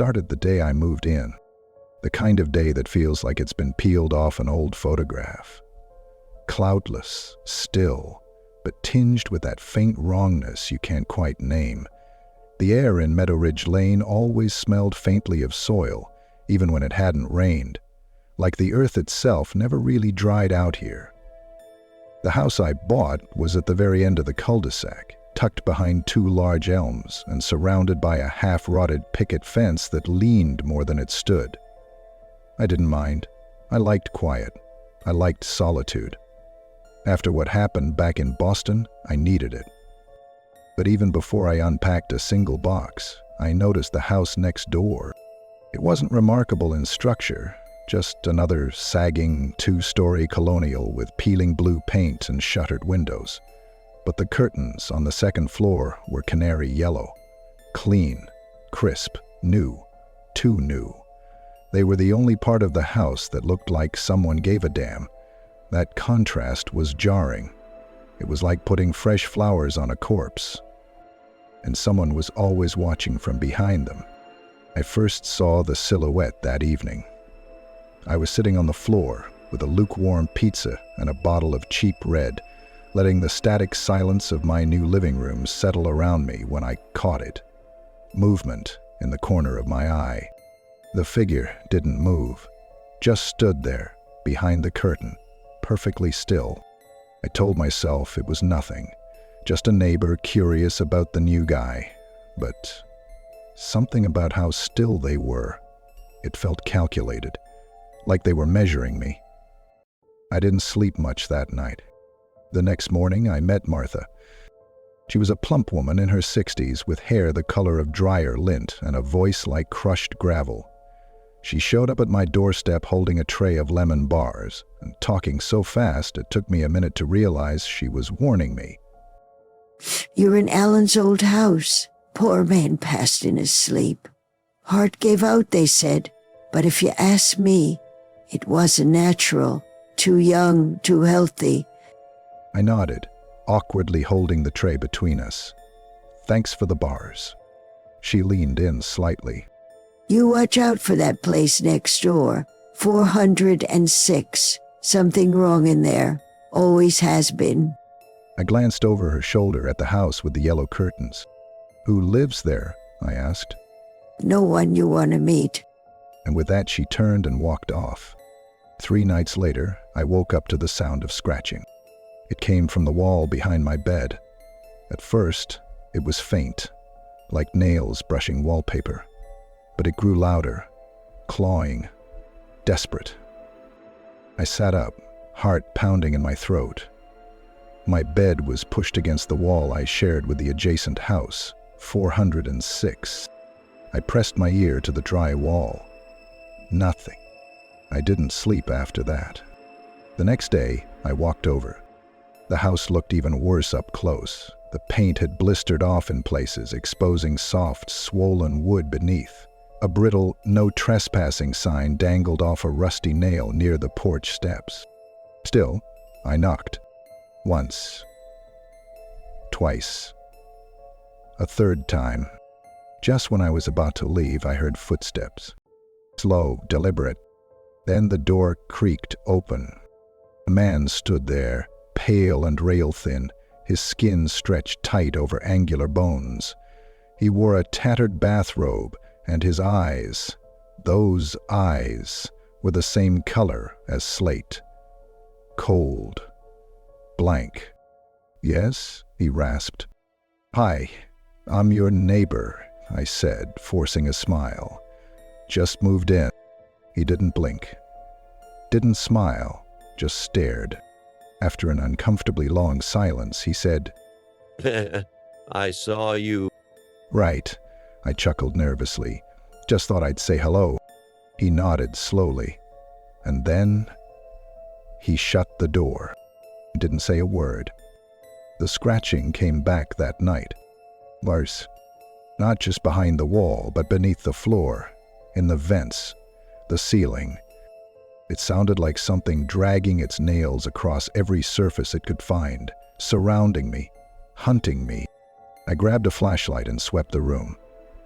started the day I moved in. The kind of day that feels like it's been peeled off an old photograph. Cloudless, still, but tinged with that faint wrongness you can't quite name. The air in Meadow Ridge Lane always smelled faintly of soil, even when it hadn't rained, like the earth itself never really dried out here. The house I bought was at the very end of the cul-de-sac, tucked behind two large elms and surrounded by a half-rotted picket fence that leaned more than it stood. I didn't mind. I liked quiet. I liked solitude. After what happened back in Boston, I needed it. But even before I unpacked a single box, I noticed the house next door. It wasn't remarkable in structure, just another sagging two-story colonial with peeling blue paint and shuttered windows. But the curtains on the second floor were canary yellow. Clean, crisp, new, too new. They were the only part of the house that looked like someone gave a damn. That contrast was jarring. It was like putting fresh flowers on a corpse. And someone was always watching from behind them. I first saw the silhouette that evening. I was sitting on the floor with a lukewarm pizza and a bottle of cheap red, letting the static silence of my new living room settle around me when I caught it. Movement in the corner of my eye. The figure didn't move, just stood there, behind the curtain, perfectly still. I told myself it was nothing, just a neighbor curious about the new guy. But something about how still they were, it felt calculated, like they were measuring me. I didn't sleep much that night. The next morning, I met Martha. She was a plump woman in her 60s with hair the color of dryer lint and a voice like crushed gravel. She showed up at my doorstep holding a tray of lemon bars and talking so fast it took me a minute to realize she was warning me. "You're in Alan's old house. Poor man passed in his sleep. Heart gave out, they said, but if you ask me, it wasn't natural. Too young, too healthy." I nodded, awkwardly holding the tray between us. "Thanks for the bars." She leaned in slightly. "You watch out for that place next door. 406. Something wrong in there. Always has been." I glanced over her shoulder at the house with the yellow curtains. "Who lives there?" I asked. "No one you want to meet." And with that she turned and walked off. 3 nights later, I woke up to the sound of scratching. It came from the wall behind my bed. At first, it was faint, like nails brushing wallpaper. But it grew louder, clawing, desperate. I sat up, heart pounding in my throat. My bed was pushed against the wall I shared with the adjacent house, 406. I pressed my ear to the dry wall. Nothing. I didn't sleep after that. The next day, I walked over. The house looked even worse up close. The paint had blistered off in places, exposing soft, swollen wood beneath. A brittle "no trespassing" sign dangled off a rusty nail near the porch steps. Still, I knocked. Once. Twice. A third time. Just when I was about to leave, I heard footsteps. Slow, deliberate. Then the door creaked open. A man stood there, pale and rail-thin, his skin stretched tight over angular bones. He wore a tattered bathrobe, and his eyes, those eyes, were the same color as slate. Cold. Blank. "Yes?" he rasped. "Hi, I'm your neighbor," I said, forcing a smile. "Just moved in." He didn't blink. Didn't smile, just stared. After an uncomfortably long silence, he said, "I saw you." "Right," I chuckled nervously. "Just thought I'd say hello." He nodded slowly. And then he shut the door. Didn't say a word. The scratching came back that night. Worse. Not just behind the wall, but beneath the floor, in the vents, the ceiling. It sounded like something dragging its nails across every surface it could find, surrounding me, hunting me. I grabbed a flashlight and swept the room.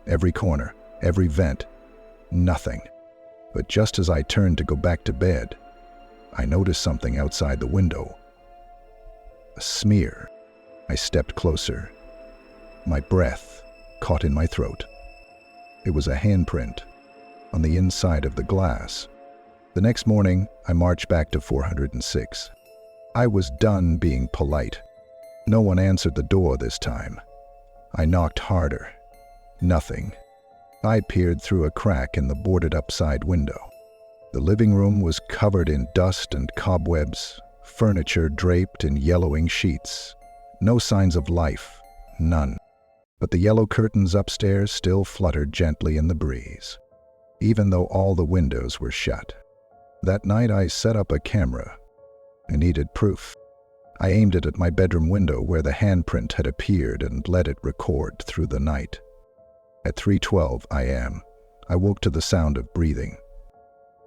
Every corner, every vent, Nothing. But just as I turned to go back to bed, I noticed something outside the window. A smear. I stepped closer. My breath caught in my throat. It was a handprint on the inside of the glass. The next morning, I marched back to 406. I was done being polite. No one answered the door this time. I knocked harder. Nothing. I peered through a crack in the boarded-up side window. The living room was covered in dust and cobwebs, furniture draped in yellowing sheets. No signs of life, none. But the yellow curtains upstairs still fluttered gently in the breeze, even though all the windows were shut. That night I set up a camera. I needed proof. I aimed it at my bedroom window where the handprint had appeared and let it record through the night. At 3:12 a.m., I woke to the sound of breathing.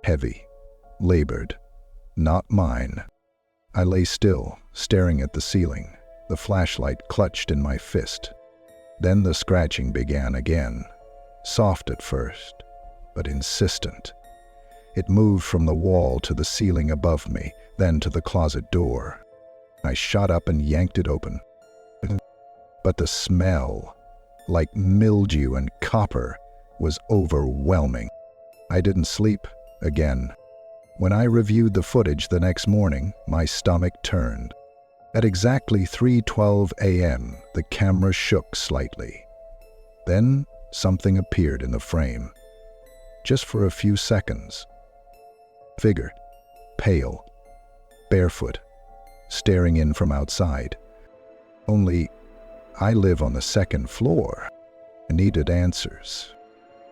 Heavy, labored, not mine. I lay still, staring at the ceiling, the flashlight clutched in my fist. Then the scratching began again, soft at first, but insistent. It moved from the wall to the ceiling above me, then to the closet door. I shot up and yanked it open. But the smell, like mildew and copper, was overwhelming. I didn't sleep again. When I reviewed the footage the next morning, my stomach turned. At exactly 3:12 a.m., the camera shook slightly. Then something appeared in the frame. Just for a few seconds. Figure, pale, barefoot, staring in from outside. Only, I live on the second floor. I needed answers.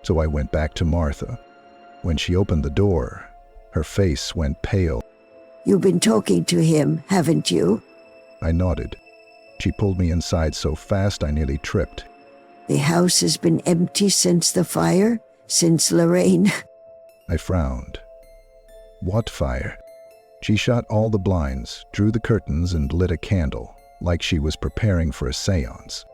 So I went back to Martha. When she opened the door, her face went pale. You've been talking to him, haven't you? I nodded. She pulled me inside so fast I nearly tripped. The house has been empty since the fire? Since Lorraine? I frowned. What fire? She shut all the blinds, drew the curtains, and lit a candle, like she was preparing for a seance.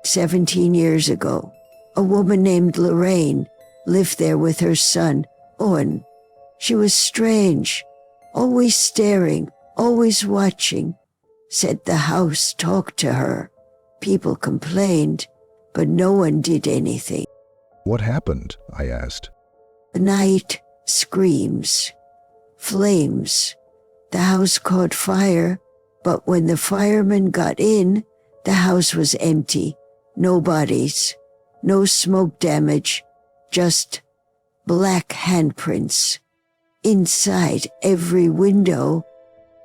17 years ago, a woman named Lorraine lived there with her son, Owen. She was strange, always staring, always watching. Said the house talked to her. People complained, but no one did anything. What happened? I asked. The night, screams, flames. The house caught fire, but when the firemen got in, the house was empty. No bodies, no smoke damage, just black handprints. Inside every window.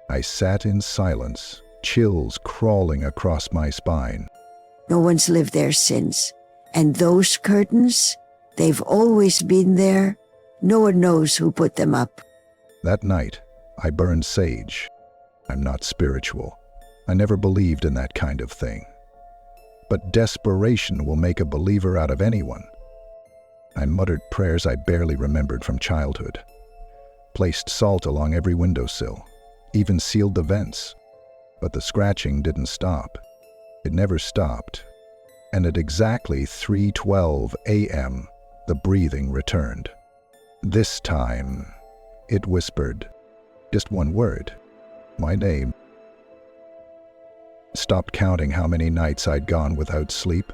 I sat in silence, chills crawling across my spine. No one's lived there since. And those curtains, they've always been there. No one knows who put them up. That night, I burned sage. I'm not spiritual. I never believed in that kind of thing. But desperation will make a believer out of anyone. I muttered prayers I barely remembered from childhood. Placed salt along every windowsill, even sealed the vents. But the scratching didn't stop. It never stopped. And at exactly 3:12 a.m., the breathing returned. This time, it whispered, just one word, my name. Stopped counting how many nights I'd gone without sleep.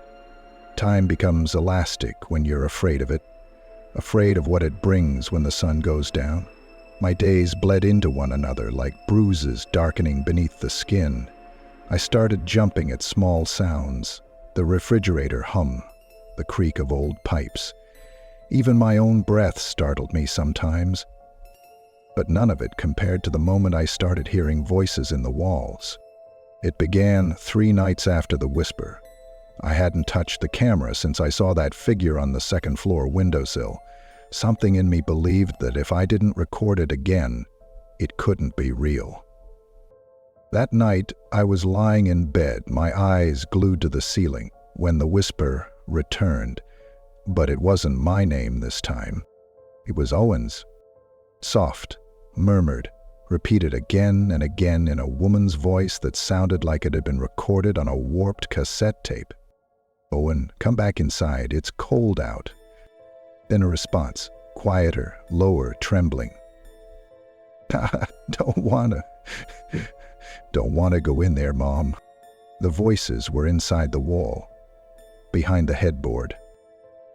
Time becomes elastic when you're afraid of it, afraid of what it brings when the sun goes down. My days bled into one another like bruises darkening beneath the skin. I started jumping at small sounds, the refrigerator hum, the creak of old pipes. Even my own breath startled me sometimes. But none of it compared to the moment I started hearing voices in the walls. It began 3 nights after the whisper. I hadn't touched the camera since I saw that figure on the second floor windowsill. Something in me believed that if I didn't record it again, it couldn't be real. That night, I was lying in bed, my eyes glued to the ceiling, when the whisper returned. But it wasn't my name this time. It was Owen's. Soft, murmured, repeated again and again in a woman's voice that sounded like it had been recorded on a warped cassette tape. Owen, come back inside, it's cold out. Then a response. quieter, lower, trembling. Don't wanna go in there, Mom. The voices were inside the wall, behind the headboard.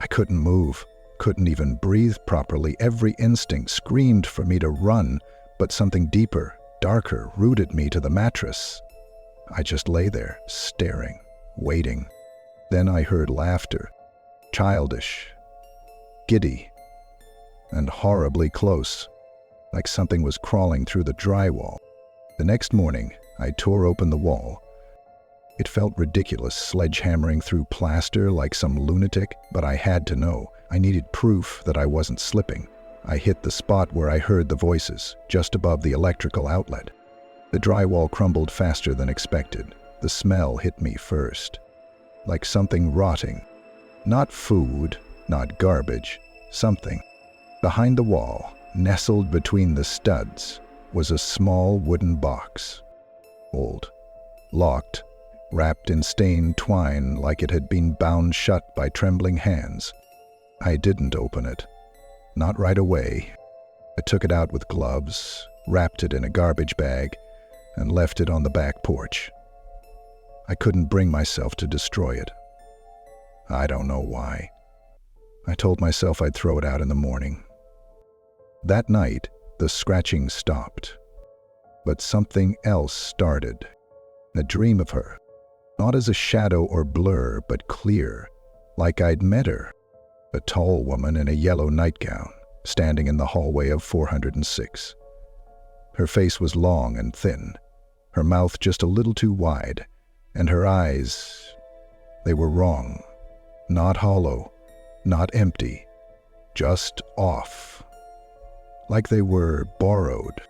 I couldn't move, couldn't even breathe properly. Every instinct screamed for me to run, but something deeper, darker, rooted me to the mattress. I just lay there, staring, waiting. Then I heard laughter, childish, giddy, and horribly close, like something was crawling through the drywall. The next morning, I tore open the wall. It felt ridiculous, sledgehammering through plaster like some lunatic, but I had to know. I needed proof that I wasn't slipping. I hit the spot where I heard the voices, just above the electrical outlet. The drywall crumbled faster than expected. The smell hit me first, like something rotting. Not food, not garbage, something. Behind the wall, nestled between the studs, was a small wooden box. Old, locked, wrapped in stained twine like it had been bound shut by trembling hands. I didn't open it. Not right away. I took it out with gloves, wrapped it in a garbage bag, and left it on the back porch. I couldn't bring myself to destroy it. I don't know why. I told myself I'd throw it out in the morning. That night, the scratching stopped. But something else started. A dream of her. Not as a shadow or blur, but clear, like I'd met her. A tall woman in a yellow nightgown, standing in the hallway of 406. Her face was long and thin, her mouth just a little too wide, and her eyes, they were wrong. Not hollow, not empty, just off. Like they were borrowed.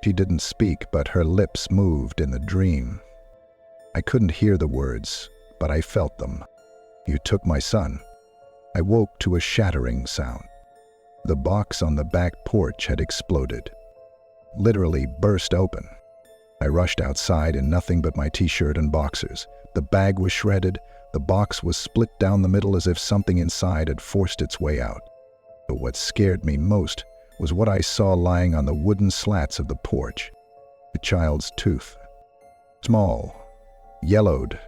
She didn't speak, but her lips moved in the dream. I couldn't hear the words, but I felt them. You took my son. I woke to a shattering sound. The box on the back porch had exploded. Literally burst open. I rushed outside in nothing but my t-shirt and boxers. The bag was shredded. The box was split down the middle as if something inside had forced its way out. But what scared me most was what I saw lying on the wooden slats of the porch. A child's tooth. Small, yellowed,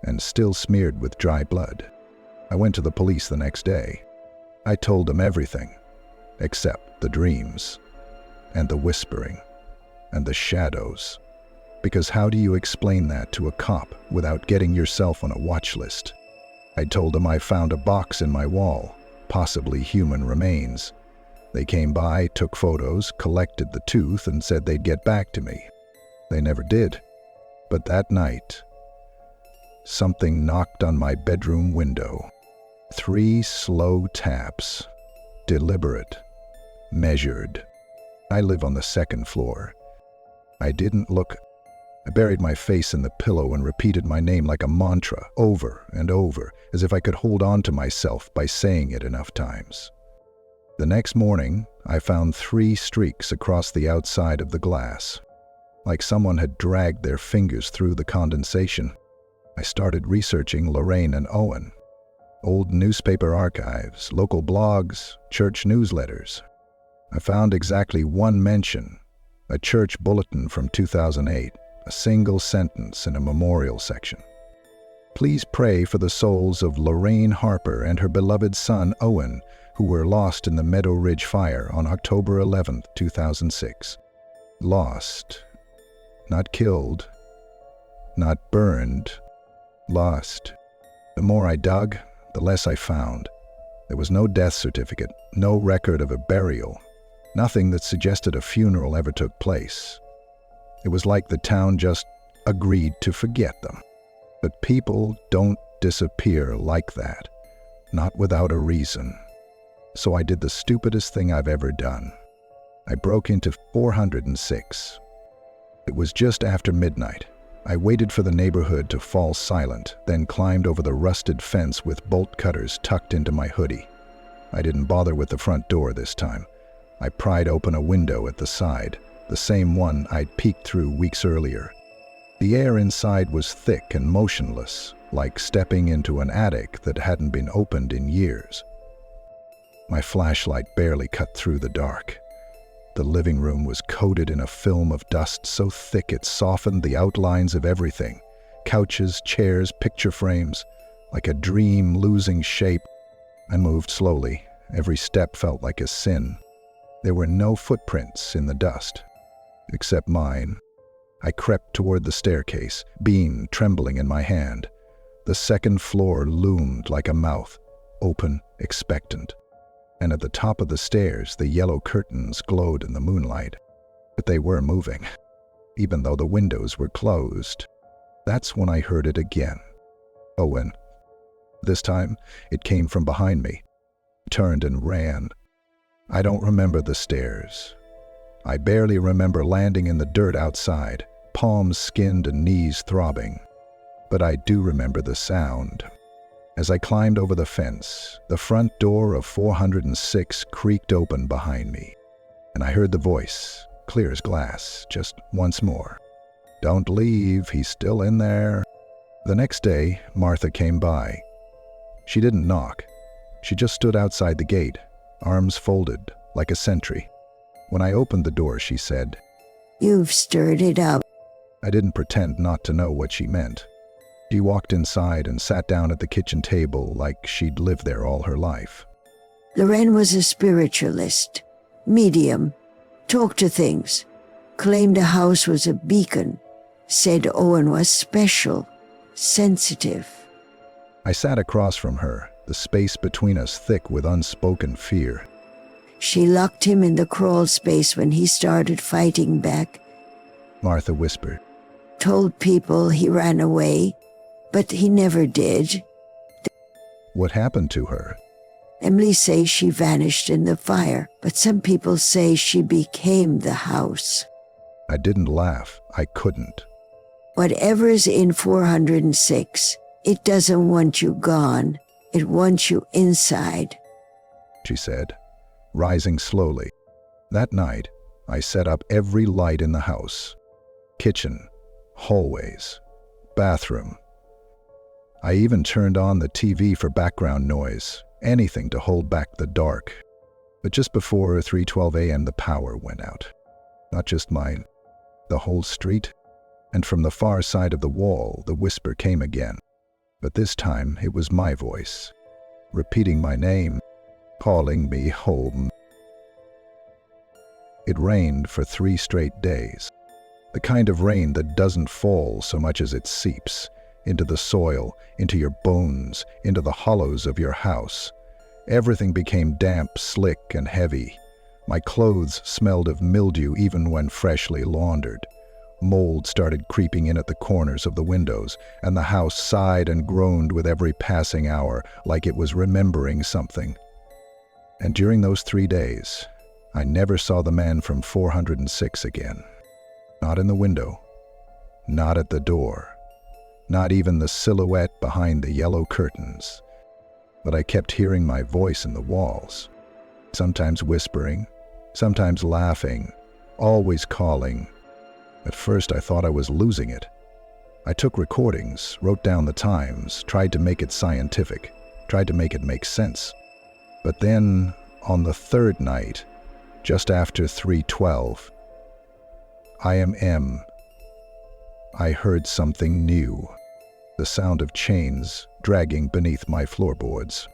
and still smeared with dry blood. I went to the police the next day. I told them everything, except the dreams, and the whispering, and the shadows. Because how do you explain that to a cop without getting yourself on a watch list? I told them I found a box in my wall, possibly human remains. They came by, took photos, collected the tooth, and said they'd get back to me. They never did. But that night, something knocked on my bedroom window. 3 slow taps. Deliberate. Measured. I live on the 2nd floor. I didn't look. I buried my face in the pillow and repeated my name like a mantra, over and over, as if I could hold on to myself by saying it enough times. The next morning, I found 3 streaks across the outside of the glass, like someone had dragged their fingers through the condensation. I started researching Lorraine and Owen. Old newspaper archives, local blogs, church newsletters. I found exactly one mention, a church bulletin from 2008, a single sentence in a memorial section. Please pray for the souls of Lorraine Harper and her beloved son Owen, who were lost in the Meadow Ridge fire on October 11, 2006. Lost. Not killed. Not burned. Lost. The more I dug, the less I found. There was no death certificate, no record of a burial, nothing that suggested a funeral ever took place. It was like the town just agreed to forget them. But people don't disappear like that, not without a reason. So I did the stupidest thing I've ever done. I broke into 406. It was just after midnight. I waited for the neighborhood to fall silent, then climbed over the rusted fence with bolt cutters tucked into my hoodie. I didn't bother with the front door this time. I pried open a window at the side, the same one I'd peeked through weeks earlier. The air inside was thick and motionless, like stepping into an attic that hadn't been opened in years. My flashlight barely cut through the dark. The living room was coated in a film of dust so thick it softened the outlines of everything. Couches, chairs, picture frames, like a dream losing shape. I moved slowly. Every step felt like a sin. There were no footprints in the dust, except mine. I crept toward the staircase, bean trembling in my hand. The second floor loomed like a mouth, open, expectant. And at the top of the stairs, the yellow curtains glowed in the moonlight. But they were moving, even though the windows were closed. That's when I heard it again. Owen. This time, it came from behind me. Turned and ran. I don't remember the stairs. I barely remember landing in the dirt outside, palms skinned and knees throbbing. But I do remember the sound. As I climbed over the fence, the front door of 406 creaked open behind me, and I heard the voice, clear as glass, just once more. "Don't leave, he's still in there." The next day, Martha came by. She didn't knock. She just stood outside the gate, arms folded, like a sentry. When I opened the door, she said, "You've stirred it up." I didn't pretend not to know what she meant. She walked inside and sat down at the kitchen table like she'd lived there all her life. Loren was a spiritualist, medium, talked to things, claimed the house was a beacon, said Owen was special, sensitive. I sat across from her, the space between us thick with unspoken fear. She locked him in the crawl space when he started fighting back, Martha whispered. told people he ran away, but he never did. What happened to her? Emily says she vanished in the fire, but some people say she became the house. I didn't laugh. I couldn't. Whatever's in 406, it doesn't want you gone. It wants you inside. She said, rising slowly. That night, I set up every light in the house. Kitchen, hallways, bathroom. I even turned on the TV for background noise, anything to hold back the dark. But just before 3:12 a.m. the power went out. Not just mine, the whole street. And from the far side of the wall, the whisper came again. But this time, it was my voice, repeating my name, calling me home. It rained for 3 straight days. The kind of rain that doesn't fall so much as it seeps into the soil, into your bones, into the hollows of your house. Everything became damp, slick, and heavy. My clothes smelled of mildew even when freshly laundered. Mold started creeping in at the corners of the windows, and the house sighed and groaned with every passing hour, like it was remembering something. And during those 3 days, I never saw the man from 406 again. Not in the window, not at the door, not even the silhouette behind the yellow curtains. But I kept hearing my voice in the walls, sometimes whispering, sometimes laughing, always calling. At first I thought I was losing it. I took recordings, wrote down the times, tried to make it scientific, tried to make it make sense. But then, on the 3rd night, just after 3:12, I heard something new. The sound of chains dragging beneath my floorboards.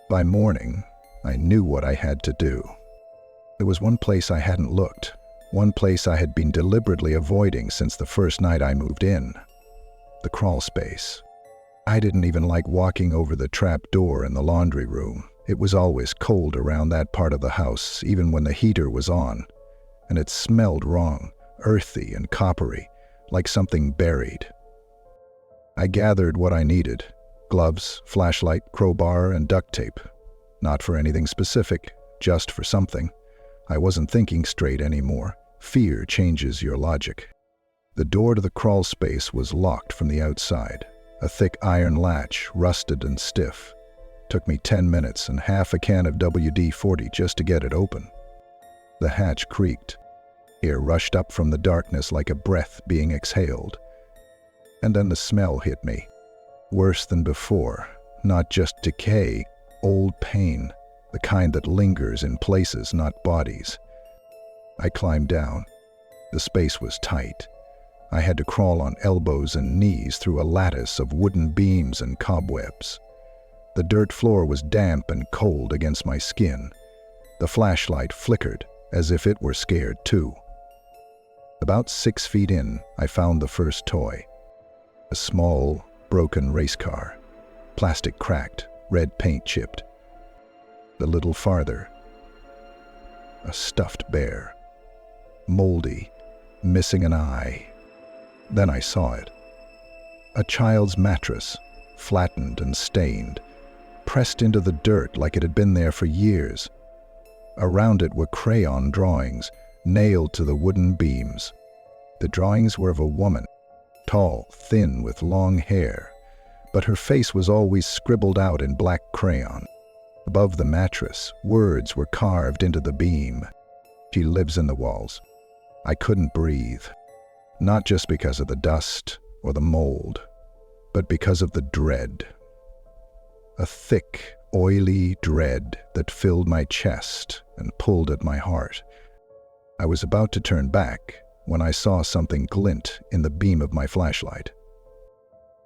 By morning, I knew what I had to do. There was one place I hadn't looked, one place I had been deliberately avoiding since the first night I moved in. The crawl space. I didn't even like walking over the trap door in the laundry room. It was always cold around that part of the house, even when the heater was on. And it smelled wrong, earthy and coppery, like something buried. I gathered what I needed: gloves, flashlight, crowbar, and duct tape. Not for anything specific, just for something. I wasn't thinking straight anymore. Fear changes your logic. The door to the crawl space was locked from the outside. A thick iron latch, rusted and stiff. Took me 10 minutes and half a can of WD-40 just to get it open. The hatch creaked. Air rushed up from the darkness like a breath being exhaled. And then the smell hit me. Worse than before. Not just decay, old pain. the kind that lingers in places, not bodies. I climbed down. The space was tight. I had to crawl on elbows and knees through a lattice of wooden beams and cobwebs. The dirt floor was damp and cold against my skin. The flashlight flickered as if it were scared too. About 6 feet in, I found the first toy. A small, broken race car. Plastic cracked, red paint chipped. A little farther, a stuffed bear. Moldy, missing an eye. Then I saw it. A child's mattress, flattened and stained, pressed into the dirt like it had been there for years. Around it were crayon drawings, nailed to the wooden beams. The drawings were of a woman, tall, thin, with long hair, but her face was always scribbled out in black crayon. Above the mattress, words were carved into the beam. She lives in the walls. I couldn't breathe, not just because of the dust or the mold, but because of the dread. A thick, oily dread that filled my chest and pulled at my heart. I was about to turn back when I saw something glint in the beam of my flashlight.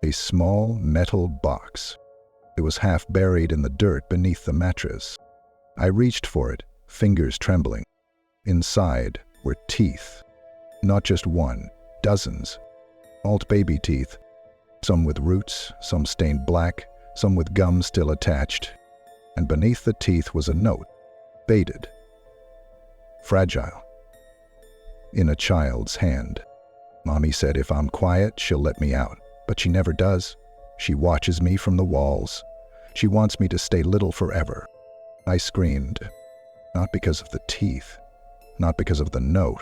A small metal box. It was half buried in the dirt beneath the mattress. I reached for it, fingers trembling. Inside were teeth. Not just one, dozens. Alt baby teeth. Some with roots, some stained black, some with gum still attached. And beneath the teeth was a note, faded, fragile, in a child's hand. Mommy said if I'm quiet, she'll let me out, but she never does. She watches me from the walls. She wants me to stay little forever. I screamed, not because of the teeth, not because of the note,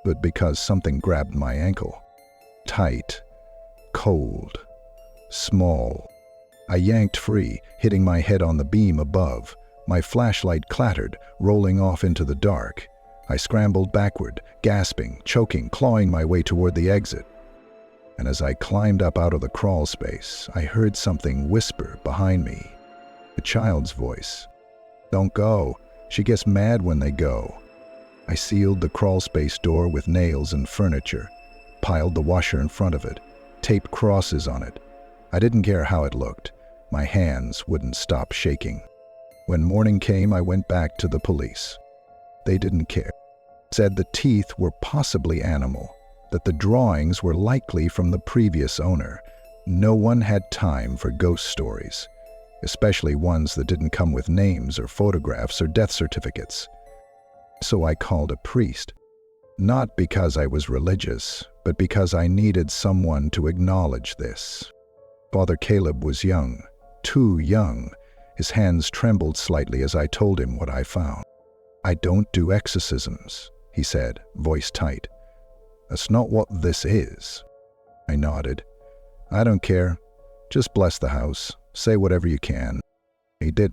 but because something grabbed my ankle. Tight, cold, small. I yanked free, hitting my head on the beam above. My flashlight clattered, rolling off into the dark. I scrambled backward, gasping, choking, clawing my way toward the exit. And as I climbed up out of the crawl space, I heard something whisper behind me. A child's voice. "Don't go. She gets mad when they go." I sealed the crawl space door with nails and furniture, piled the washer in front of it, taped crosses on it. I didn't care how it looked. My hands wouldn't stop shaking. When morning came, I went back to the police. They didn't care. Said the teeth were possibly animal, that the drawings were likely from the previous owner. No one had time for ghost stories, especially ones that didn't come with names or photographs or death certificates. So I called a priest, not because I was religious, but because I needed someone to acknowledge this. Father Caleb was young, too young. His hands trembled slightly as I told him what I found. "I don't do exorcisms," he said, voice tight. "That's not what this is." I nodded. "I don't care. Just bless the house. Say whatever you can." He did.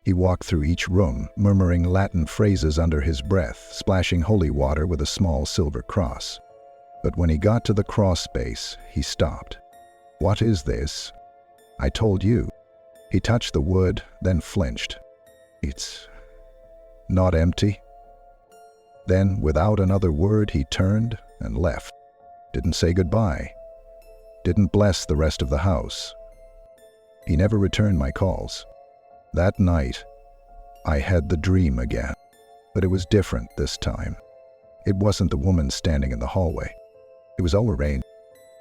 He walked through each room, murmuring Latin phrases under his breath, splashing holy water with a small silver cross. But when he got to the cross space, he stopped. "What is this?" "I told you." He touched the wood, then flinched. "It's not empty." Then, without another word, he turned and left. Didn't say goodbye. Didn't bless the rest of the house. He never returned my calls. That night, I had the dream again, but it was different this time. It wasn't the woman standing in the hallway. It was O'Rain.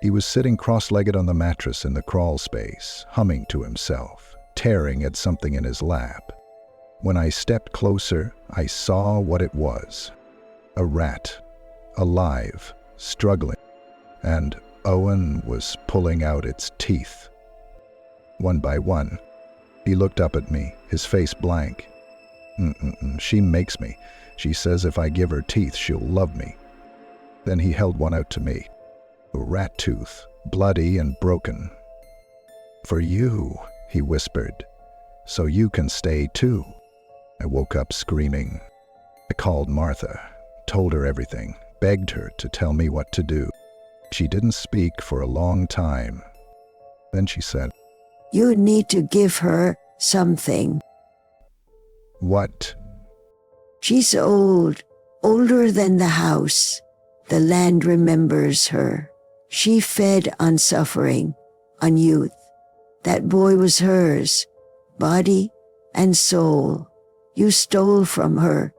He was sitting cross-legged on the mattress in the crawl space, humming to himself, tearing at something in his lap. When I stepped closer, I saw what it was. A rat, alive, struggling, and Owen was pulling out its teeth. One by one, he looked up at me, his face blank. She makes me. She says if I give her teeth, she'll love me." Then he held one out to me. A rat tooth, bloody and broken. "For you," he whispered, "so you can stay too." I woke up screaming. I called Martha, told her everything, begged her to tell me what to do. She didn't speak for a long time. Then she said, "You need to give her something." What? She's old, older than the house. The land remembers her. She fed on suffering, on youth. That boy was hers, body and soul. You stole from her.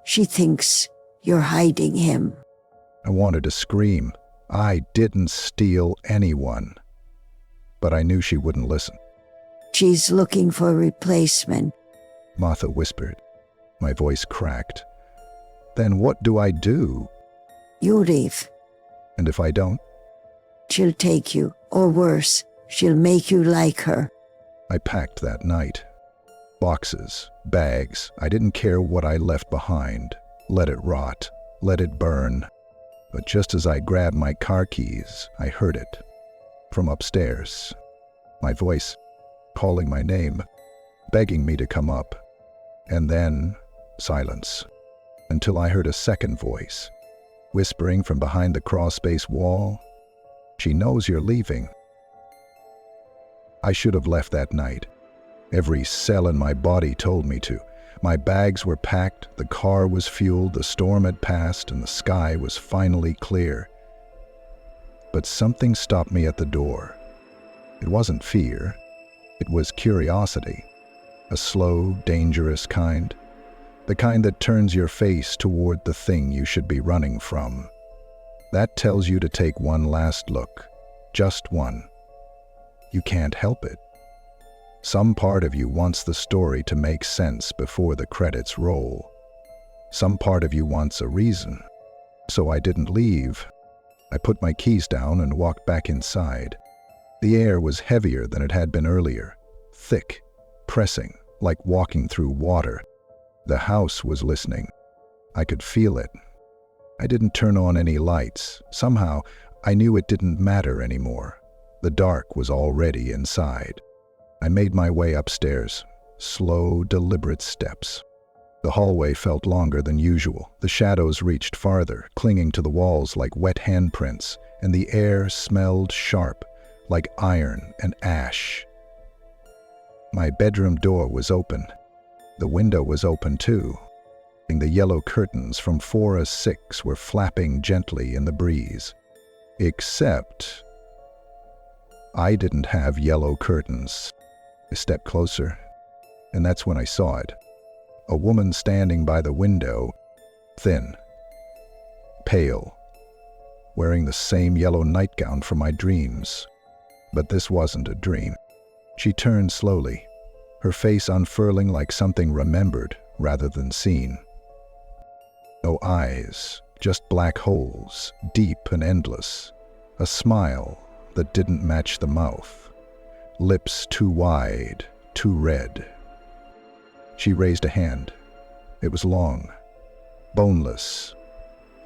She thinks you're hiding him. I wanted to scream. I didn't steal anyone. But I knew she wouldn't listen. She's looking for a replacement. Martha whispered. My voice cracked. Then what do I do? You leave. And if I don't? She'll take you, or worse, she'll make you like her. I packed that night. Boxes, bags, I didn't care what I left behind. Let it rot, let it burn. But just as I grabbed my car keys, I heard it. From upstairs. My voice, calling my name, begging me to come up. And then, silence. Until I heard a second voice, whispering from behind the crawlspace wall, "She knows you're leaving." I should have left that night. Every cell in my body told me to. My bags were packed, the car was fueled, the storm had passed, and the sky was finally clear. But something stopped me at the door. It wasn't fear. It was curiosity. A slow, dangerous kind. The kind that turns your face toward the thing you should be running from. That tells you to take one last look. Just one. You can't help it. Some part of you wants the story to make sense before the credits roll. Some part of you wants a reason. So I didn't leave. I put my keys down and walked back inside. The air was heavier than it had been earlier. Thick, pressing, like walking through water. The house was listening. I could feel it. I didn't turn on any lights. Somehow, I knew it didn't matter anymore. The dark was already inside. I made my way upstairs, slow, deliberate steps. The hallway felt longer than usual. The shadows reached farther, clinging to the walls like wet handprints, and the air smelled sharp, like iron and ash. My bedroom door was open. The window was open too. The yellow curtains from 4 to 6 were flapping gently in the breeze. Except I didn't have yellow curtains. I stepped closer, and that's when I saw it. A woman standing by the window, thin, pale, wearing the same yellow nightgown from my dreams. But this wasn't a dream. She turned slowly, her face unfurling like something remembered rather than seen. No eyes, just black holes, deep and endless. A smile that didn't match the mouth. Lips too wide, too red. She raised a hand. It was long, boneless,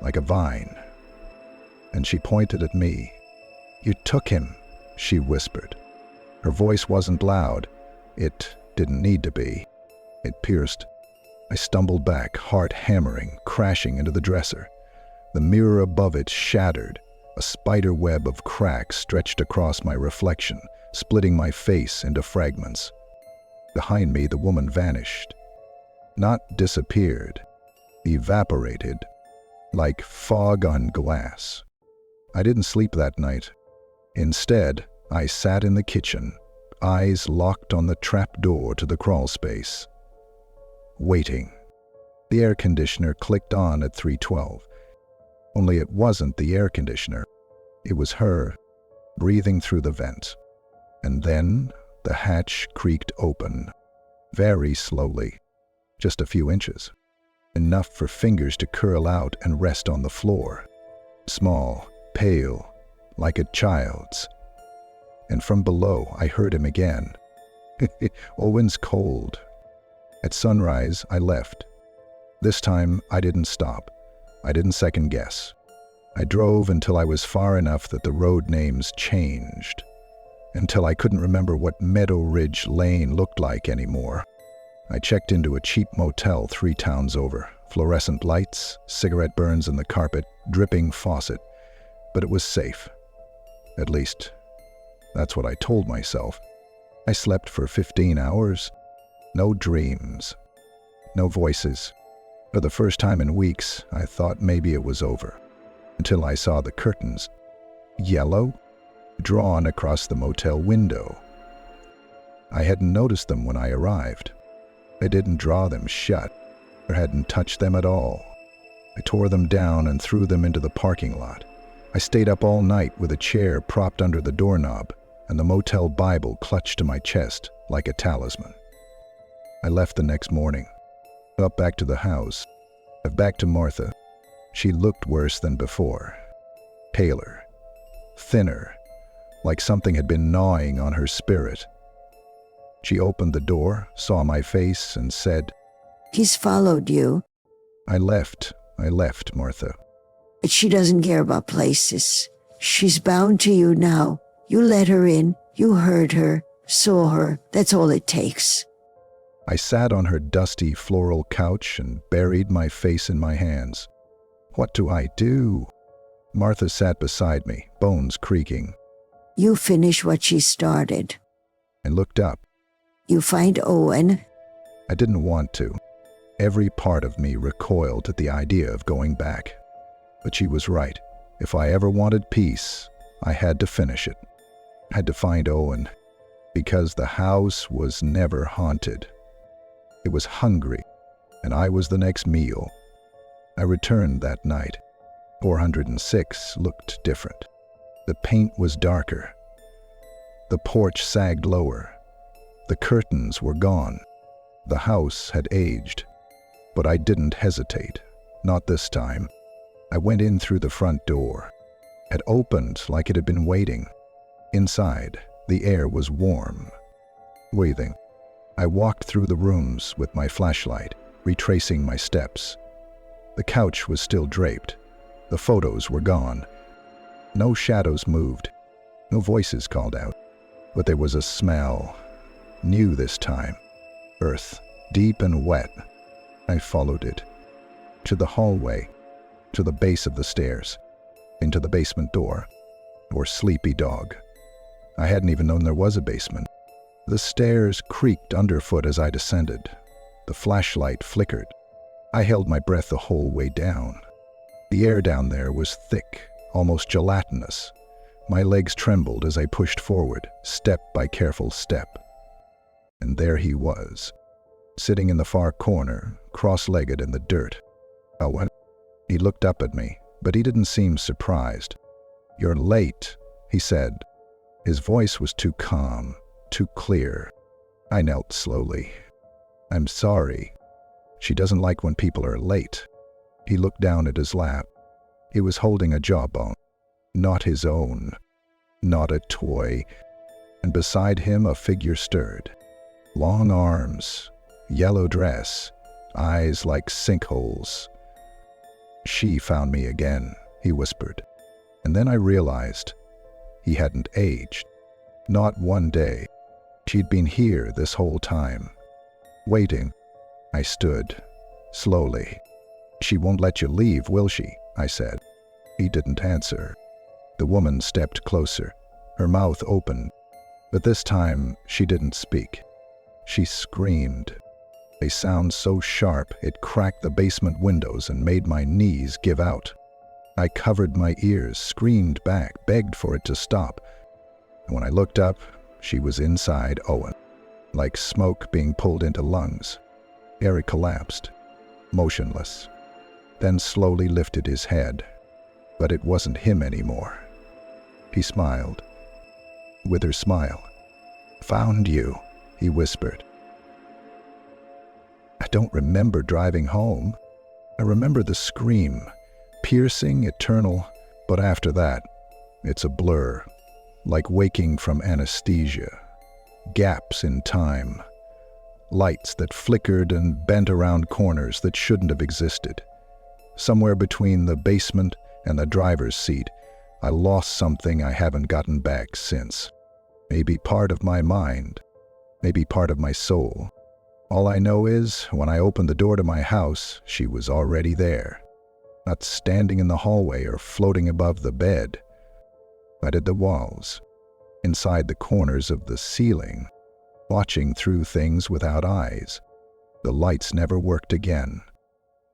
like a vine. And she pointed at me. "You took him," she whispered. Her voice wasn't loud. It didn't need to be. It pierced. I stumbled back, heart hammering, crashing into the dresser. The mirror above it shattered. A spider web of cracks stretched across my reflection, splitting my face into fragments. Behind me, the woman vanished. Not disappeared. Evaporated. Like fog on glass. I didn't sleep that night. Instead, I sat in the kitchen, eyes locked on the trap door to the crawl space. Waiting. The air conditioner clicked on at 3:12. Only it wasn't the air conditioner. It was her, breathing through the vent. And then the hatch creaked open. Very slowly. Just a few inches. Enough for fingers to curl out and rest on the floor. Small, pale, like a child's. And from below, I heard him again. Owen's cold. At sunrise, I left. This time, I didn't stop. I didn't second guess. I drove until I was far enough that the road names changed. Until I couldn't remember what Meadow Ridge Lane looked like anymore. I checked into a cheap motel 3 towns over. Fluorescent lights, cigarette burns in the carpet, dripping faucet. But it was safe. At least, that's what I told myself. I slept for 15 hours. No dreams. No voices. For the first time in weeks, I thought maybe it was over. Until I saw the curtains. Yellow? Drawn across the motel window. I hadn't noticed them when I arrived. I didn't draw them shut, or hadn't touched them at all. I tore them down and threw them into the parking lot. I stayed up all night with a chair propped under the doorknob and the motel Bible clutched to my chest like a talisman. I left the next morning, up back to the house, back to Martha. She looked worse than before. Paler, thinner, like something had been gnawing on her spirit. She opened the door, saw my face, and said, He's followed you. I left, Martha. But she doesn't care about places. She's bound to you now. You let her in. You heard her, saw her. That's all it takes. I sat on her dusty floral couch and buried my face in my hands. What do I do? Martha sat beside me, bones creaking. You finish what she started. I looked up. You find Owen. I didn't want to. Every part of me recoiled at the idea of going back. But she was right. If I ever wanted peace, I had to finish it. I had to find Owen, because the house was never haunted. It was hungry, and I was the next meal. I returned that night. 406 looked different. The paint was darker. The porch sagged lower. The curtains were gone. The house had aged. But I didn't hesitate. Not this time. I went in through the front door. It opened like it had been waiting. Inside, the air was warm. Breathing. I walked through the rooms with my flashlight, retracing my steps. The couch was still draped. The photos were gone. No shadows moved. No voices called out. But there was a smell. New this time. Earth, deep and wet. I followed it. To the hallway. To the base of the stairs. Into the basement door. Or sleepy dog. I hadn't even known there was a basement. The stairs creaked underfoot as I descended. The flashlight flickered. I held my breath the whole way down. The air down there was thick, almost gelatinous. My legs trembled as I pushed forward, step by careful step. And there he was, sitting in the far corner, cross-legged in the dirt. Owen. He looked up at me, but he didn't seem surprised. You're late, he said. His voice was too calm, too clear. I knelt slowly. I'm sorry. She doesn't like when people are late. He looked down at his lap. He was holding a jawbone. Not his own. Not a toy. And beside him a figure stirred. Long arms, yellow dress, eyes like sinkholes. She found me again, he whispered. And then I realized he hadn't aged. Not one day. She'd been here this whole time. Waiting. I stood, slowly. She won't let you leave, will she? I said. He didn't answer. The woman stepped closer, her mouth open. But this time, she didn't speak. She screamed. A sound so sharp it cracked the basement windows and made my knees give out. I covered my ears, screamed back, begged for it to stop. And when I looked up, she was inside Owen, like smoke being pulled into lungs. Eric collapsed, motionless, then slowly lifted his head. But it wasn't him anymore. He smiled. With her smile. Found you, he whispered. I don't remember driving home. I remember the scream, piercing, eternal, but after that, it's a blur, like waking from anesthesia. Gaps in time. Lights that flickered and bent around corners that shouldn't have existed. Somewhere between the basement and the driver's seat, I lost something I haven't gotten back since. Maybe part of my mind, maybe part of my soul. All I know is, when I opened the door to my house, she was already there. Not standing in the hallway or floating above the bed, but at the walls, inside the corners of the ceiling, watching through things without eyes. The lights never worked again.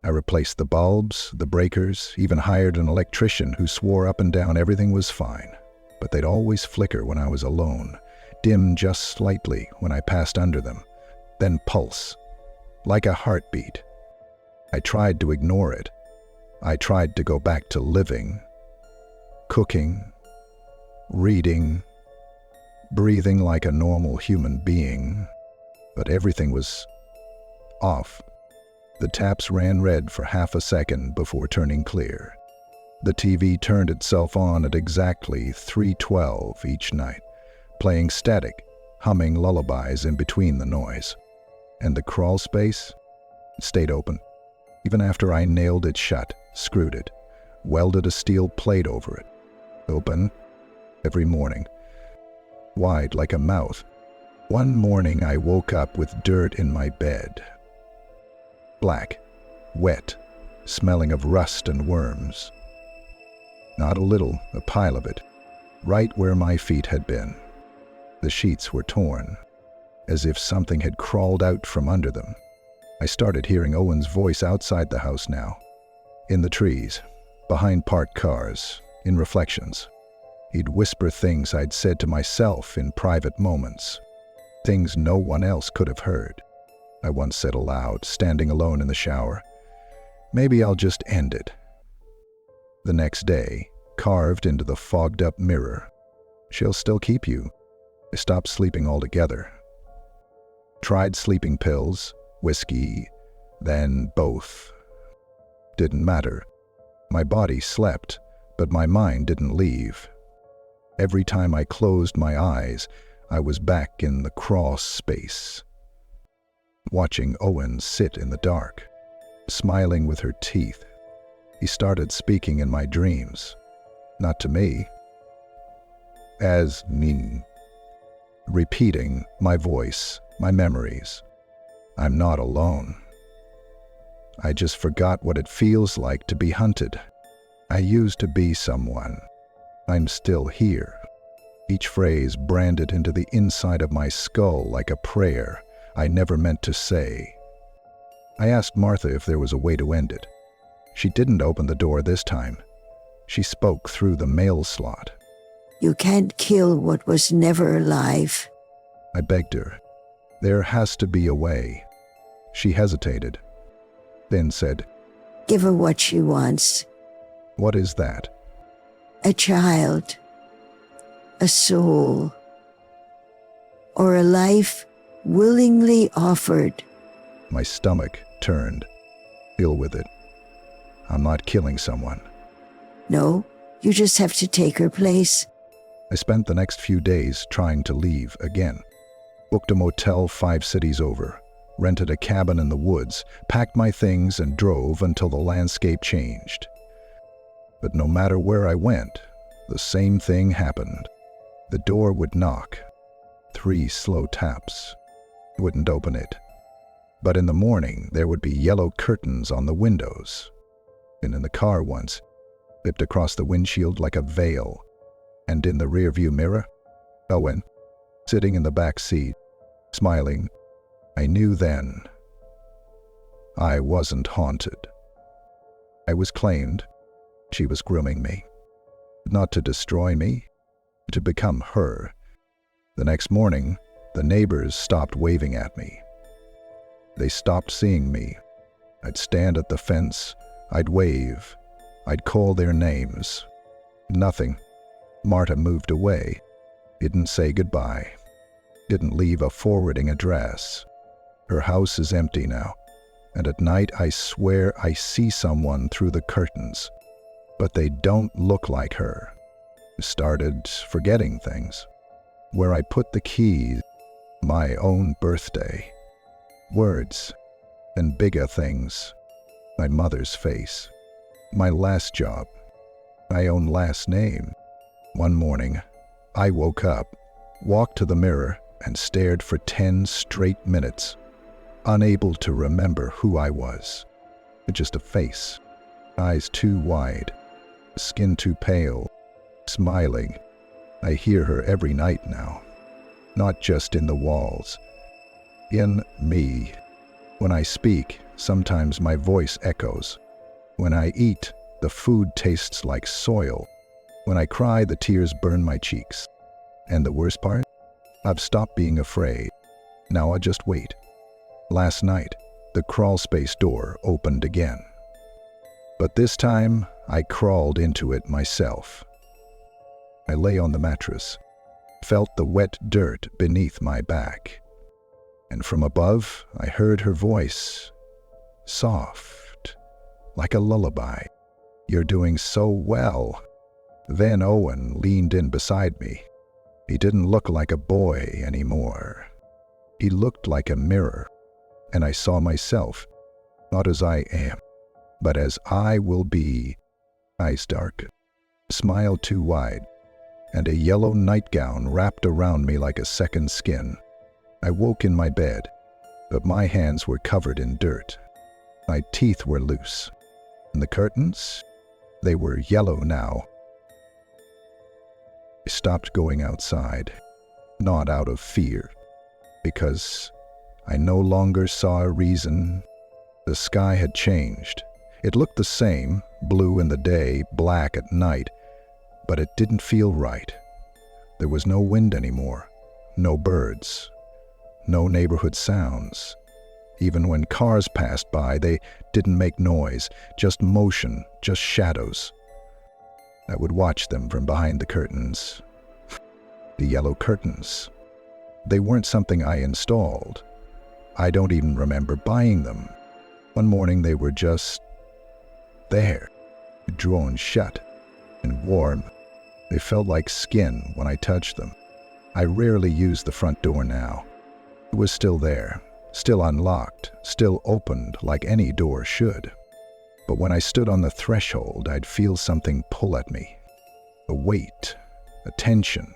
I replaced the bulbs, the breakers, even hired an electrician who swore up and down everything was fine. But they'd always flicker when I was alone, dim just slightly when I passed under them, then pulse, like a heartbeat. I tried to ignore it. I tried to go back to living, cooking, reading, breathing like a normal human being, but everything was off. The taps ran red for half a second before turning clear. The TV turned itself on at exactly 3:12 each night, playing static, humming lullabies in between the noise. And the crawl space stayed open, even after I nailed it shut, screwed it, welded a steel plate over it. Open every morning, wide like a mouth. One morning I woke up with dirt in my bed. Black, wet, smelling of rust and worms. Not a little, a pile of it, right where my feet had been. The sheets were torn, as if something had crawled out from under them. I started hearing Owen's voice outside the house now, in the trees, behind parked cars, in reflections. He'd whisper things I'd said to myself in private moments, things no one else could have heard. I once said aloud, standing alone in the shower, "Maybe I'll just end it." The next day, carved into the fogged-up mirror, "She'll still keep you." I stopped sleeping altogether. Tried sleeping pills, whiskey, then both. Didn't matter. My body slept, but my mind didn't leave. Every time I closed my eyes, I was back in the cross space, watching Owen sit in the dark, smiling with her teeth. He started speaking in my dreams, not to me, as me, repeating my voice, my memories. I'm not alone. I just forgot what it feels like to be hunted. I used to be someone. I'm still here. Each phrase branded into the inside of my skull like a prayer I never meant to say. I asked Martha if there was a way to end it. She didn't open the door this time. She spoke through the mail slot. You can't kill what was never alive. I begged her. There has to be a way. She hesitated, then said, Give her what she wants. "What is that?" A child. A soul. Or a life willingly offered. My stomach turned, ill with it. I'm not killing someone. No, you just have to take her place. I spent the next few days trying to leave again. Booked a motel 5 cities over, rented a cabin in the woods, packed my things and drove until the landscape changed. But no matter where I went, the same thing happened. The door would knock. 3 slow taps. Wouldn't open it. But in the morning, there would be yellow curtains on the windows. And in the car once, flipped across the windshield like a veil. And in the rearview mirror, Owen, sitting in the back seat, smiling. I knew then I wasn't haunted. I was claimed. She was grooming me. Not to destroy me, to become her. The next morning, the neighbors stopped waving at me. They stopped seeing me. I'd stand at the fence. I'd wave. I'd call their names. Nothing. Marta moved away. Didn't say goodbye. Didn't leave a forwarding address. Her house is empty now. And at night I swear I see someone through the curtains. But they don't look like her. Started forgetting things. Where I put the keys, my own birthday. Words, and bigger things. My mother's face. My last job. My own last name. One morning, I woke up, walked to the mirror, and stared for 10 straight minutes, unable to remember who I was. Just a face, eyes too wide, skin too pale, smiling. I hear her every night now, not just in the walls, in me. When I speak, sometimes my voice echoes. When I eat, the food tastes like soil. When I cry, the tears burn my cheeks. And the worst part? I've stopped being afraid. Now I just wait. Last night, the crawlspace door opened again. But this time, I crawled into it myself. I lay on the mattress, felt the wet dirt beneath my back. And from above, I heard her voice, soft, like a lullaby. "You're doing so well." Then Owen leaned in beside me. He didn't look like a boy anymore. He looked like a mirror, and I saw myself, not as I am, but as I will be. Eyes dark, smile too wide, and a yellow nightgown wrapped around me like a second skin. I woke in my bed, but my hands were covered in dirt. My teeth were loose, and the curtains, they were yellow now. I stopped going outside, not out of fear, because I no longer saw a reason. The sky had changed. It looked the same, blue in the day, black at night, but it didn't feel right. There was no wind anymore, no birds, no neighborhood sounds. Even when cars passed by, they didn't make noise, just motion, just shadows. I would watch them from behind the curtains. The yellow curtains. They weren't something I installed. I don't even remember buying them. One morning they were just there, drawn shut and warm. They felt like skin when I touched them. I rarely use the front door now. It was still there, still unlocked, still opened like any door should. But when I stood on the threshold, I'd feel something pull at me. A weight, a tension,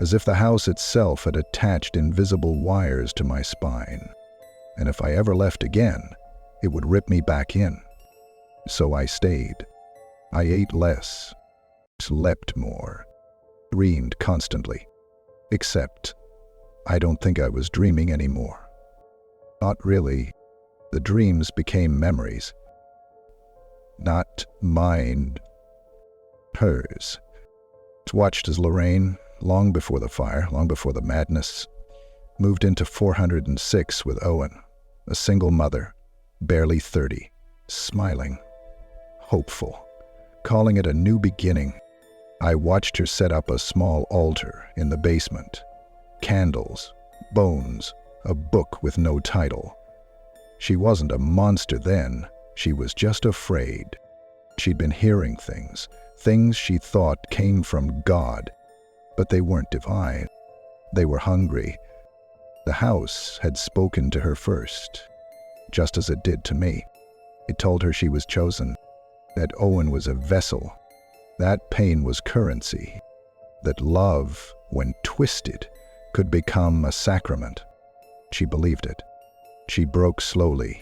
as if the house itself had attached invisible wires to my spine. And if I ever left again, it would rip me back in. So I stayed. I ate less, slept more, dreamed constantly. Except, I don't think I was dreaming anymore. Not really. The dreams became memories. Not mine. Hers. Watched as Lorraine, long before the fire, long before the madness, moved into 406 with Owen, a single mother, barely 30, smiling, hopeful, calling it a new beginning. I watched her set up a small altar in the basement, candles, bones, a book with no title. She wasn't a monster then, she was just afraid. She'd been hearing things she thought came from God, but they weren't divine. They were hungry. The house had spoken to her first, just as it did to me. It told her she was chosen, that Owen was a vessel, that pain was currency, that love, when twisted, could become a sacrament. She believed it. She broke slowly,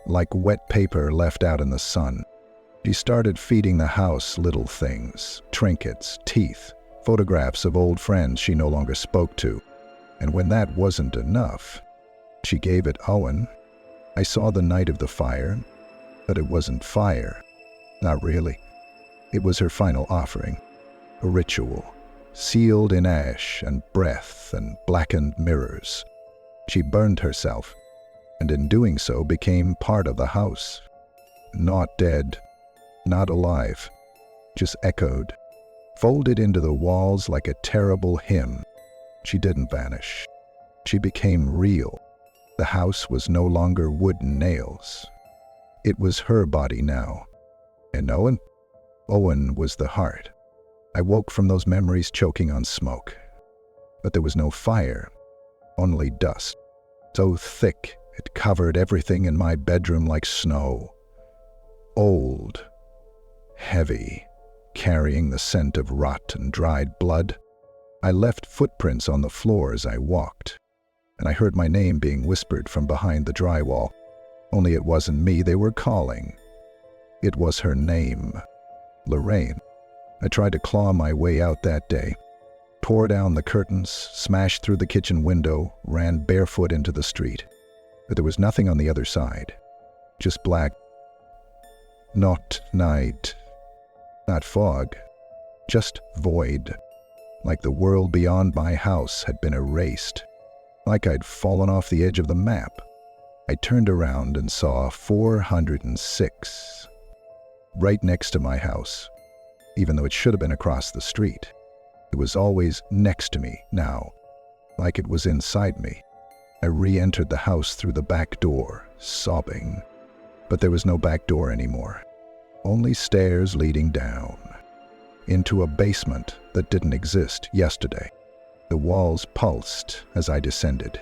like wet paper left out in the sun. She started feeding the house little things, trinkets, teeth, photographs of old friends she no longer spoke to. And when that wasn't enough, she gave it Owen. I saw the night of the fire, but it wasn't fire. Not really. It was her final offering, a ritual, sealed in ash and breath and blackened mirrors. She burned herself, and in doing so became part of the house. Not dead, not alive, just echoed, folded into the walls like a terrible hymn. She didn't vanish. She became real. The house was no longer wooden nails. It was her body now. And Owen? Owen was the heart. I woke from those memories choking on smoke. But there was no fire, only dust, so thick it covered everything in my bedroom like snow. Old, heavy, carrying the scent of rot and dried blood. I left footprints on the floor as I walked, and I heard my name being whispered from behind the drywall. Only it wasn't me they were calling. It was her name, Lorraine. I tried to claw my way out that day, tore down the curtains, smashed through the kitchen window, ran barefoot into the street. but there was nothing on the other side. Just black. Not night. Not fog. Just void. Like the world beyond my house had been erased. Like I'd fallen off the edge of the map. I turned around and saw 406. Right next to my house. Even though it should have been across the street. It was always next to me now. Like it was inside me. I re-entered the house through the back door, sobbing. But there was no back door anymore. Only stairs leading down. Into a basement that didn't exist yesterday. The walls pulsed as I descended.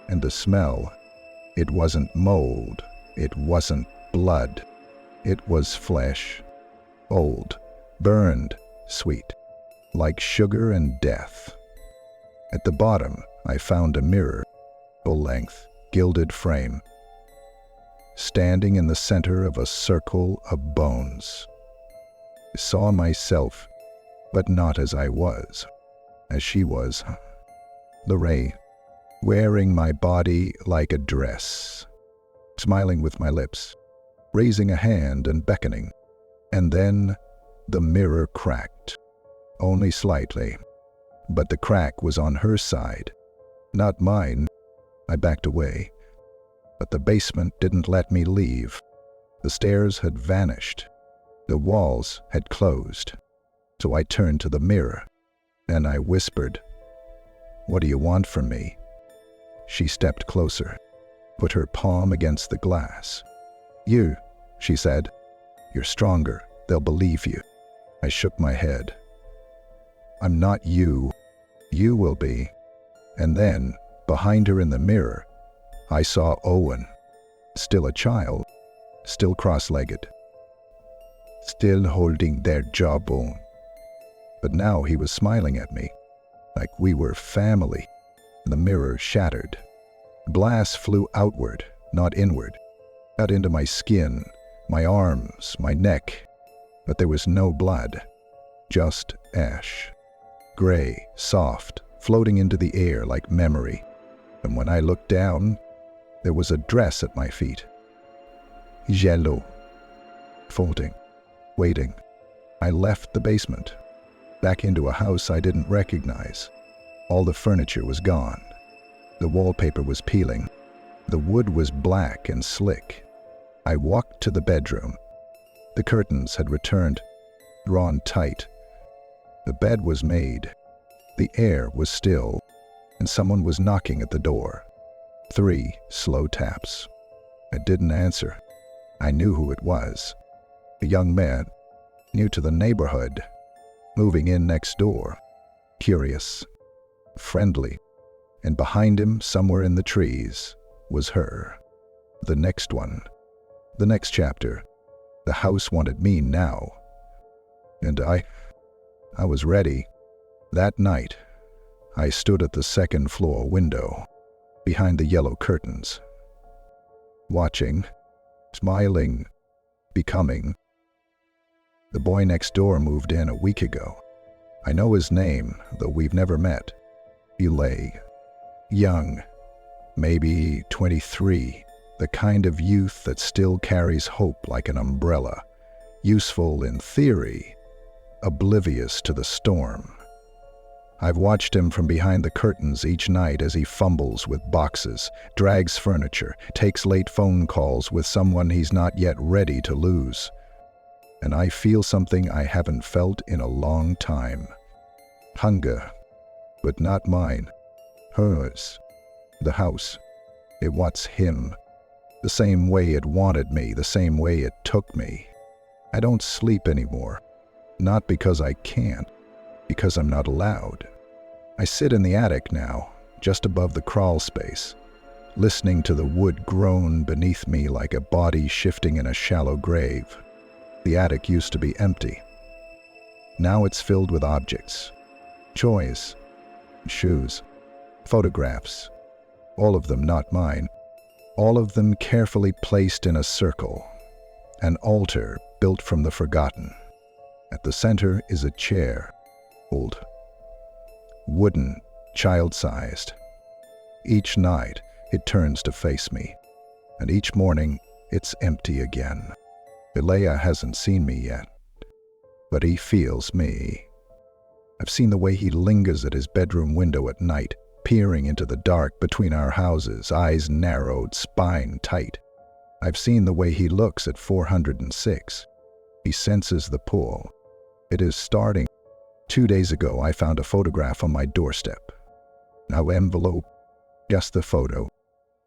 And the smell, it wasn't mold. It wasn't blood. It was flesh. Old, burned, sweet. Like sugar and death. At the bottom, I found a mirror. Full-length, gilded frame, standing in the center of a circle of bones. I saw myself, but not as I was, as she was. Lorraine, wearing my body like a dress, smiling with my lips, raising a hand and beckoning. And then the mirror cracked, only slightly, but the crack was on her side, not mine. I backed away, but the basement didn't let me leave. The stairs had vanished. The walls had closed. So I turned to the mirror, and I whispered, "What do you want from me?" She stepped closer, put her palm against the glass. "You," she said. "You're stronger. They'll believe you." I shook my head. "I'm not you. You will be." And then, behind her in the mirror, I saw Owen, still a child, still cross-legged, still holding their jawbone. But now he was smiling at me, like we were family. The mirror shattered. Glass flew outward, not inward, cut into my skin, my arms, my neck. But there was no blood, just ash. Gray, soft, floating into the air like memory. And when I looked down, there was a dress at my feet. Yellow. Folding. Waiting. I left the basement. Back into a house I didn't recognize. All the furniture was gone. The wallpaper was peeling. The wood was black and slick. I walked to the bedroom. The curtains had returned, drawn tight. The bed was made. The air was still, and someone was knocking at the door. 3 slow taps. I didn't answer. I knew who it was. A young man, new to the neighborhood, moving in next door, curious, friendly, and behind him, somewhere in the trees, was her. The next one. The next chapter. The house wanted me now. And I was ready. That night, I stood at the second floor window, behind the yellow curtains, watching, smiling, becoming. The boy next door moved in a week ago. I know his name, though we've never met. He lay, young, maybe 23, the kind of youth that still carries hope like an umbrella, useful in theory, oblivious to the storm. I've watched him from behind the curtains each night as he fumbles with boxes, drags furniture, takes late phone calls with someone he's not yet ready to lose. And I feel something I haven't felt in a long time. Hunger, but not mine. Hers. The house. It wants him. The same way it wanted me, the same way it took me. I don't sleep anymore. Not because I can't, because I'm not allowed. I sit in the attic now, just above the crawl space, listening to the wood groan beneath me like a body shifting in a shallow grave. The attic used to be empty. Now it's filled with objects, toys, shoes, photographs, all of them not mine, all of them carefully placed in a circle, an altar built from the forgotten. At the center is a chair, old, wooden, child-sized. Each night it turns to face me, and each morning it's empty again. Ilea hasn't seen me yet, but he feels me. I've seen the way he lingers at his bedroom window at night, peering into the dark between our houses, eyes narrowed, spine tight. I've seen the way he looks at 406. He senses the pull. It is starting. 2 days ago, I found a photograph on my doorstep. No envelope, just the photo.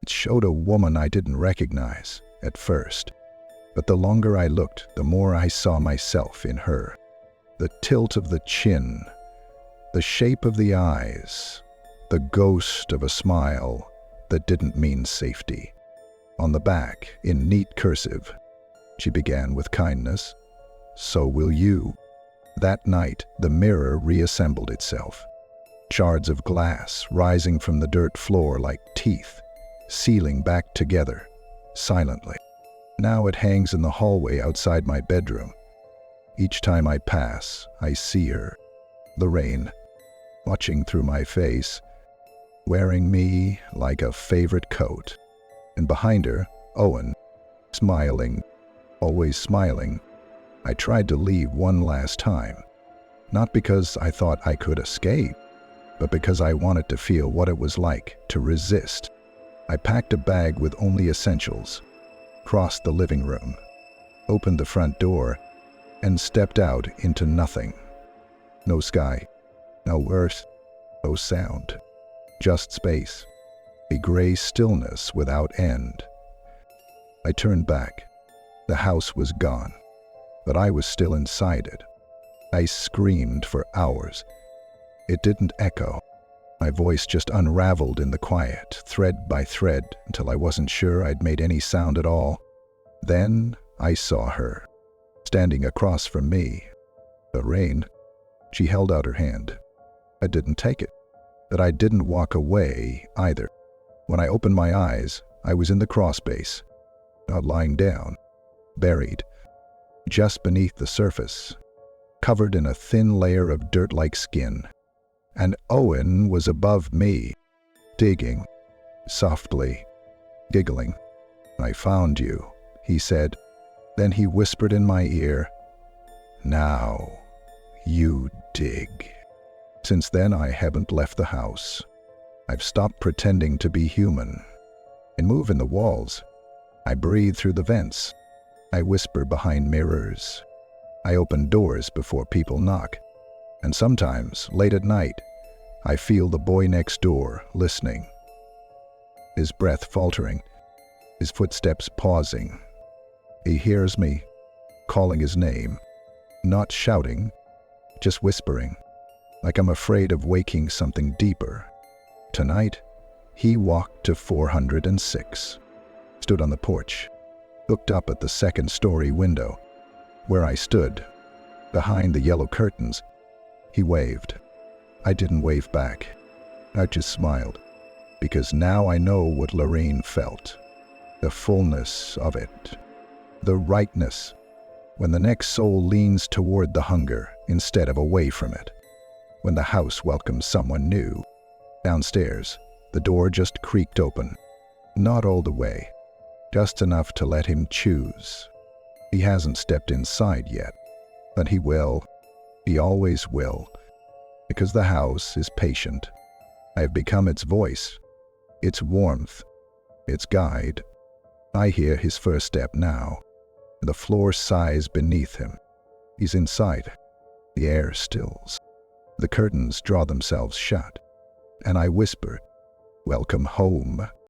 It showed a woman I didn't recognize at first. But the longer I looked, the more I saw myself in her. The tilt of the chin, the shape of the eyes, the ghost of a smile that didn't mean safety. On the back, in neat cursive, she began with kindness. So will you. That night, the mirror reassembled itself. Shards of glass rising from the dirt floor like teeth, sealing back together, silently. Now it hangs in the hallway outside my bedroom. Each time I pass, I see her, Lorraine, watching through my face, wearing me like a favorite coat. And behind her, Owen, smiling, always smiling. I tried to leave one last time, not because I thought I could escape, but because I wanted to feel what it was like to resist. I packed a bag with only essentials, crossed the living room, opened the front door, and stepped out into nothing. No sky, no earth, no sound, just space, a gray stillness without end. I turned back. The house was gone, but I was still inside it. I screamed for hours. It didn't echo. My voice just unraveled in the quiet, thread by thread, until I wasn't sure I'd made any sound at all. Then I saw her, standing across from me. Lorraine. She held out her hand. I didn't take it, but I didn't walk away either. When I opened my eyes, I was in the crawlspace, not lying down, buried, just beneath the surface, covered in a thin layer of dirt-like skin. And Owen was above me, digging, softly, giggling. I found you, he said. Then he whispered in my ear, now you dig. Since then, I haven't left the house. I've stopped pretending to be human. I move in the walls. I breathe through the vents. I whisper behind mirrors. I open doors before people knock. And sometimes, late at night, I feel the boy next door listening. His breath faltering, his footsteps pausing. He hears me, calling his name, not shouting, just whispering, like I'm afraid of waking something deeper. Tonight, he walked to 406, stood on the porch, looked up at the second-story window, where I stood, behind the yellow curtains. He waved. I didn't wave back. I just smiled, because now I know what Lorraine felt. The fullness of it. The rightness, when the next soul leans toward the hunger instead of away from it. When the house welcomes someone new. Downstairs, the door just creaked open. Not all the way, just enough to let him choose. He hasn't stepped inside yet, but he will. He always will, because the house is patient. I have become its voice, its warmth, its guide. I hear his first step now. The floor sighs beneath him. He's inside. The air stills. The curtains draw themselves shut, and I whisper, "Welcome home."